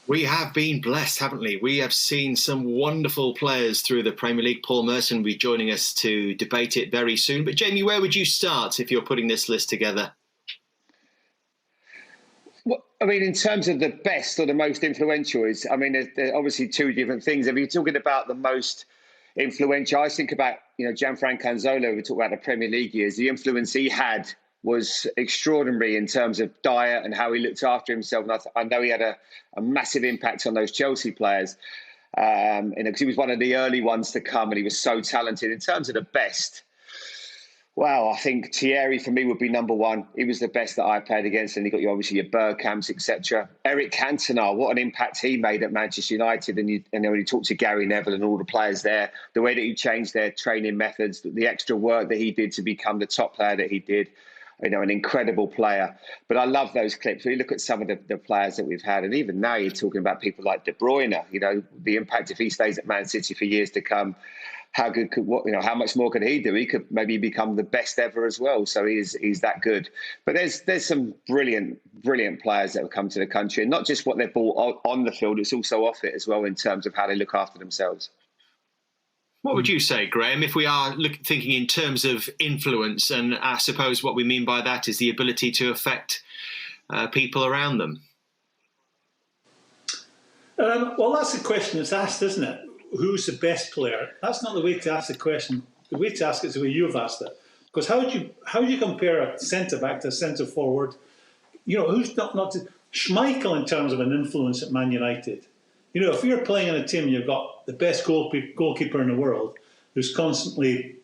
We have been blessed, haven't we? We have seen some wonderful players through the Premier League. Paul Merson will be joining us to debate it very soon. But Jamie, where would you start if you're putting this list together? Well, I mean, in terms of the best or the most influential, there's obviously two different things. If you're talking about the most influential, I think about, Gianfranco Zola. We talk about the Premier League years. The influence he had was extraordinary in terms of diet and how he looked after himself. And I know he had a massive impact on those Chelsea players. Because he was one of the early ones to come, and he was so talented. In terms of the best, well, I think Thierry for me would be number one. He was the best that I played against, and you got obviously your Bergkamps, etc. Eric Cantona, what an impact he made at Manchester United, and when he talked to Gary Neville and all the players there, the way that he changed their training methods, the extra work that he did to become the top player that he did. An incredible player. But I love those clips. You look at some of the players that we've had, and even now you're talking about people like De Bruyne. The impact if he stays at Man City for years to come. How much more could he do? He could maybe become the best ever as well. So he's that good. But there's some brilliant players that have come to the country, and not just what they've brought on the field, it's also off it as well in terms of how they look after themselves. What would you say, Graeme, if we are thinking in terms of influence, and I suppose what we mean by that is the ability to affect people around them? Well, that's the question that's asked, isn't it? Who's the best player? That's not the way to ask the question. The way to ask it is the way you've asked it. Because how do you compare a centre-back to a centre-forward? Who's not Schmeichel in terms of an influence at Man United? If you're playing in a team, you've got the best goalkeeper in the world who's constantly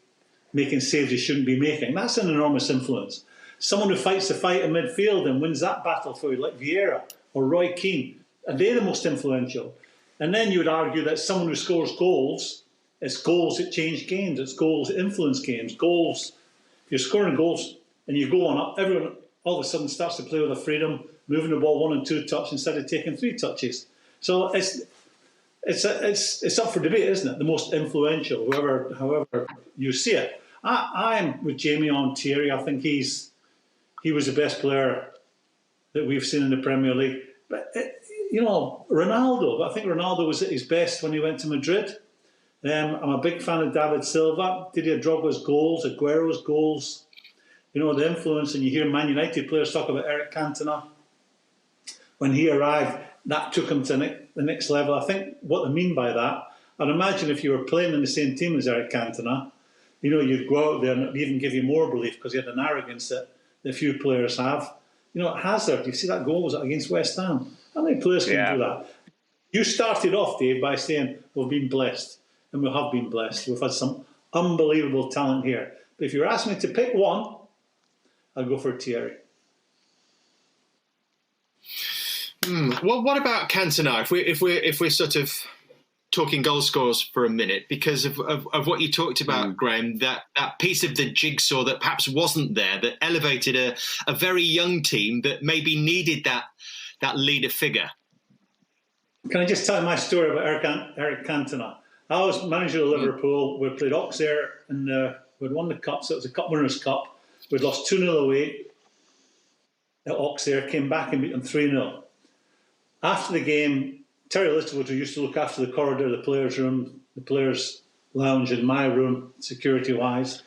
making saves he shouldn't be making. That's an enormous influence. Someone who fights the fight in midfield and wins that battle for you, like Vieira or Roy Keane, are they the most influential? And then you would argue that someone who scores goals, it's goals that change games, it's goals that influence games. Goals, if you're scoring goals and you go on up, everyone all of a sudden starts to play with a freedom, moving the ball 1 and 2 touches instead of taking 3 touches. So it's up for debate, isn't it? The most influential, however you see it. I'm with Jamie on Thierry. I think he was the best player that we've seen in the Premier League. But Ronaldo. I think Ronaldo was at his best when he went to Madrid. I'm a big fan of David Silva. Didier Drogba's goals, Aguero's goals. The influence, and you hear Man United players talk about Eric Cantona. When he arrived, that took him to the next level. I think what they mean by that, I'd imagine if you were playing in the same team as Eric Cantona, you'd go out there and even give you more belief because he had an arrogance that few players have. Hazard, you see that goal was against West Ham. How many players can do that? You started off, Dave, by saying we've been blessed, and we have been blessed. We've had some unbelievable talent here. But if you were asking me to pick one, I'd go for Thierry. Well, what about Cantona? If we're sort of talking goal scorers for a minute, because of what you talked about, Graeme, that piece of the jigsaw that perhaps wasn't there, that elevated a very young team that maybe needed that leader figure. Can I just tell you my story about Eric Cantona? I was manager of Liverpool. We played Auxerre, and we'd won the cup, so it was a Cup Winners' Cup. We'd lost 2-0 away at Auxerre, came back and beat them 3-0. After the game, Terry Littlewood, who used to look after the corridor, the players' room, the players' lounge, and my room, security-wise,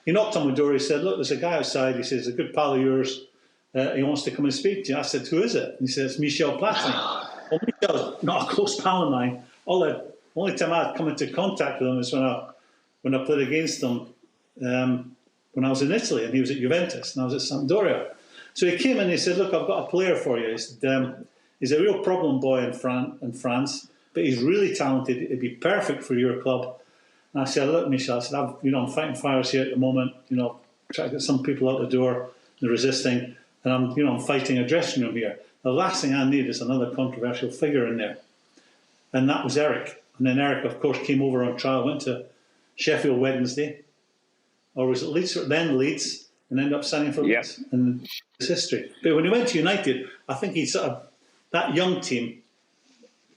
he knocked on my door. He said, "Look, there's a guy outside." He says, "A good pal of yours. He wants to come and speak to you." I said, "Who is it?" And he says, "It's Michel Platini." Well, Michel's not a close pal of mine. Only time I'd come into contact with him is when I played against him when I was in Italy, and he was at Juventus, and I was at Sampdoria. So he came in and he said, "Look, I've got a player for you." He said, "He's a real problem boy in France, but he's really talented. It'd be perfect for your club." And I said, "Look, Michel," I said, I'm fighting fires here at the moment. Trying to get some people out the door. They're resisting, and I'm fighting a dressing room here. The last thing I need is another controversial figure in there." And that was Eric. And then Eric, of course, came over on trial, went to Sheffield Wednesday, or was it Leeds? Then Leeds, and ended up signing for Leeds. And it's history. But when he went to United, I think he sort of, that young team,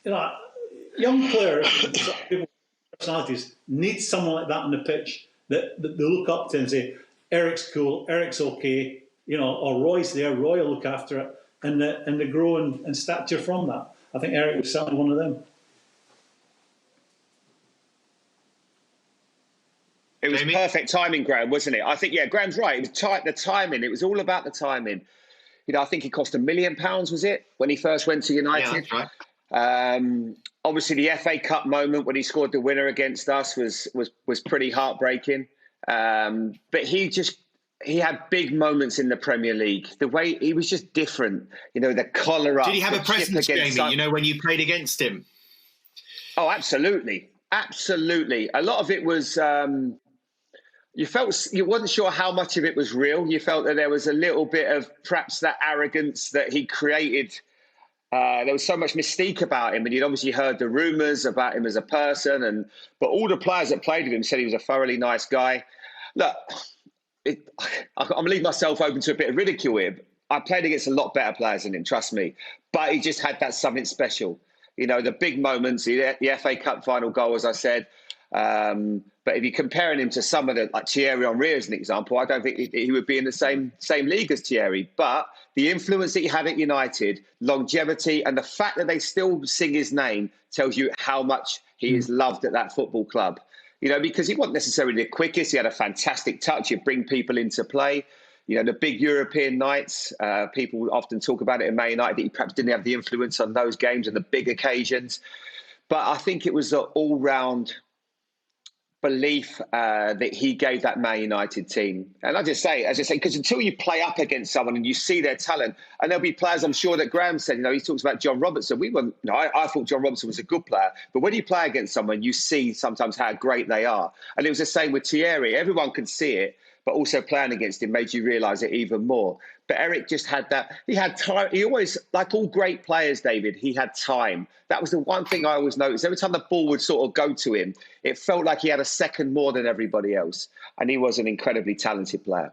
young players, people with personalities, need someone like that on the pitch that they look up to and say, "Eric's cool, Eric's okay," or "Roy's there, Roy will look after it," and they grow in stature from that. I think Eric was certainly one of them. It was perfect timing, Graeme, wasn't it? I think, yeah, Graeme's right. It was the timing. It was all about the timing. You know, I think it cost £1 million, was it, when he first went to United? Yeah, that's right. Obviously, the FA Cup moment when he scored the winner against us was pretty heartbreaking. But he had big moments in the Premier League. The way he was just different. You know, the collar up. Did he have a presence, Jamie? You know, when you played against him? Oh, absolutely. Absolutely. A lot of it was... you wasn't sure how much of it was real. You felt that there was a little bit of perhaps that arrogance that he created. There was so much mystique about him, and you'd obviously heard the rumours about him as a person. But all the players that played with him said he was a thoroughly nice guy. Look, I'm leaving myself open to a bit of ridicule here. I played against a lot better players than him, trust me. But he just had that something special. You know, the big moments, the FA Cup final goal, as I said. But if you're comparing him to some of the, like Thierry Henry as an example, I don't think he would be in the same league as Thierry. But the influence that he had at United, longevity, and the fact that they still sing his name tells you how much he is loved at that football club. You know, because he wasn't necessarily the quickest. He had a fantastic touch. He'd bring people into play. You know, the big European nights, people often talk about it in Man United, that he perhaps didn't have the influence on those games and the big occasions. But I think it was an all-round belief that he gave that Man United team. And as I say, because until you play up against someone and you see their talent, and there'll be players, I'm sure, that Graeme said, you know, he talks about John Robertson. I thought John Robertson was a good player. But when you play against someone, you see sometimes how great they are. And it was the same with Thierry. Everyone could see it, but also playing against him made you realise it even more. But Eric just had that. He had time. He always, like all great players, David, he had time. That was the one thing I always noticed. Every time the ball would sort of go to him, it felt like he had a second more than everybody else. And he was an incredibly talented player.